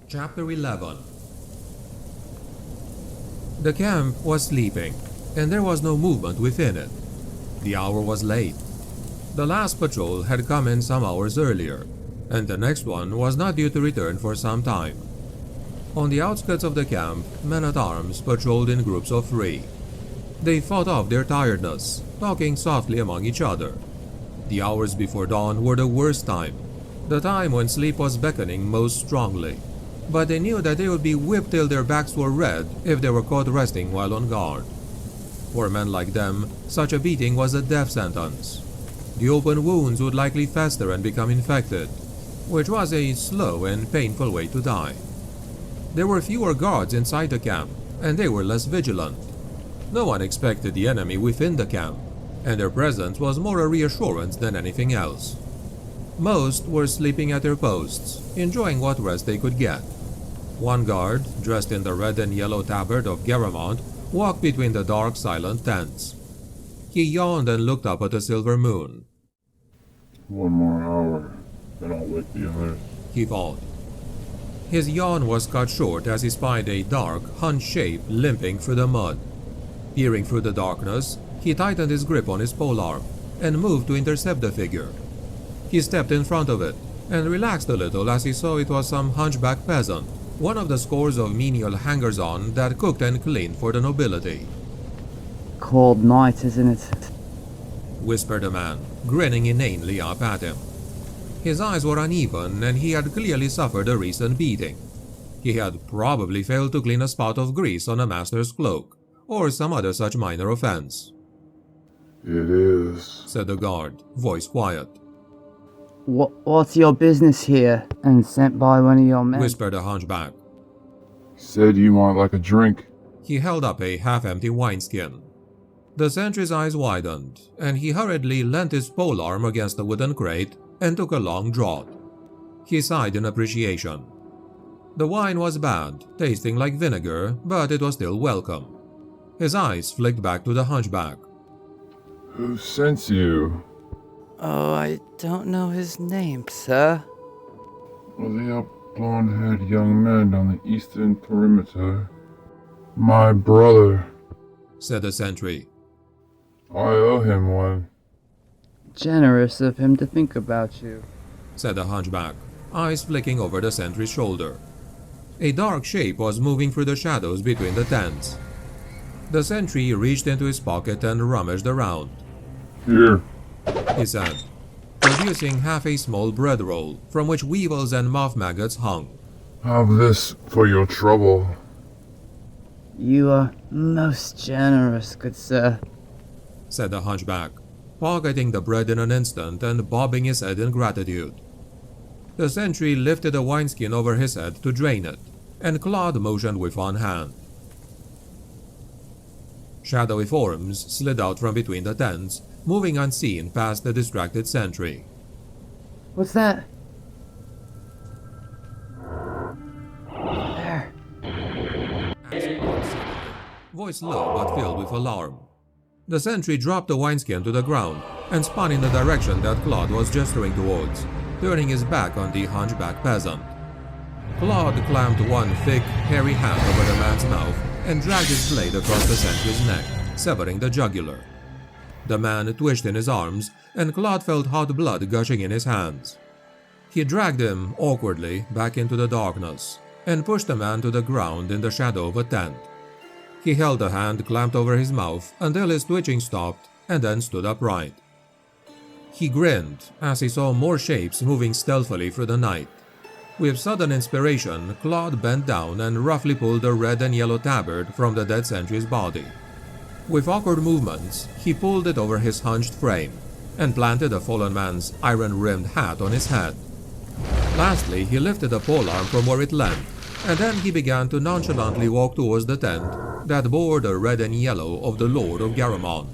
Chapter 11. The camp was sleeping, and there was no movement within it. The hour was late. The last patrol had come in some hours earlier, and the next one was not due to return for some time. On the outskirts of the camp, men-at-arms patrolled in groups of 3. They fought off their tiredness, talking softly among each other. The hours before dawn were the worst time, the time when sleep was beckoning most strongly. But they knew that they would be whipped till their backs were red if they were caught resting while on guard. For men like them, such a beating was a death sentence. The open wounds would likely fester and become infected, which was a slow and painful way to die. There were fewer guards inside the camp, and they were less vigilant. No one expected the enemy within the camp, and their presence was more a reassurance than anything else. Most were sleeping at their posts, enjoying what rest they could get. One guard, dressed in the red and yellow tabard of Errant, walked between the dark, silent tents. He yawned and looked up at the silver moon. "One more hour, then I'll wake the others," he thought. His yawn was cut short as he spied a dark, hunched shape limping through the mud. Peering through the darkness, he tightened his grip on his polearm and moved to intercept the figure. He stepped in front of it and relaxed a little as he saw it was some hunchback peasant, one of the scores of menial hangers-on that cooked and cleaned for the nobility. "Cold night, isn't it?" whispered the man, grinning inanely up at him. His eyes were uneven, and he had clearly suffered a recent beating. He had probably failed to clean a spot of grease on a master's cloak, or some other such minor offense. "It is," said the guard, voice quiet. What's your business here, and sent by one of your men?" whispered the hunchback. "Said you might like a drink." He held up a half-empty wineskin. The sentry's eyes widened, and he hurriedly leant his polearm against the wooden crate and took a long draught. He sighed in appreciation. The wine was bad, tasting like vinegar, but it was still welcome. His eyes flicked back to the hunchback. "Who sent you?" "Oh, I don't know his name, sir." "Are the blonde-haired young men on the eastern perimeter?" "My brother," said the sentry. "I owe him one." "Generous of him to think about you," said the hunchback, eyes flicking over the sentry's shoulder. A dark shape was moving through the shadows between the tents. The sentry reached into his pocket and rummaged around. "Here," he said, producing half a small bread roll from which weevils and moth maggots hung. "Have this for your trouble." "You are most generous, good sir," said the hunchback, pocketing the bread in an instant and bobbing his head in gratitude. The sentry lifted a wineskin over his head to drain it, and Claude motioned with one hand. Shadowy forms slid out from between the tents, moving unseen past the distracted sentry. "What's that?" "There." Voice low but filled with alarm. The sentry dropped the wineskin to the ground and spun in the direction that Claude was gesturing towards, turning his back on the hunchback peasant. Claude clamped one thick, hairy hand over the man's mouth and dragged his blade across the sentry's neck, severing the jugular. The man twitched in his arms, and Claude felt hot blood gushing in his hands. He dragged him, awkwardly, back into the darkness, and pushed the man to the ground in the shadow of a tent. He held the hand clamped over his mouth until his twitching stopped, and then stood upright. He grinned as he saw more shapes moving stealthily through the night. With sudden inspiration, Claude bent down and roughly pulled the red and yellow tabard from the dead sentry's body. With awkward movements, he pulled it over his hunched frame and planted the fallen man's iron-rimmed hat on his head. Lastly, he lifted the polearm from where it leant, and then he began to nonchalantly walk towards the tent that bore the red and yellow of the Lord of Bastonne.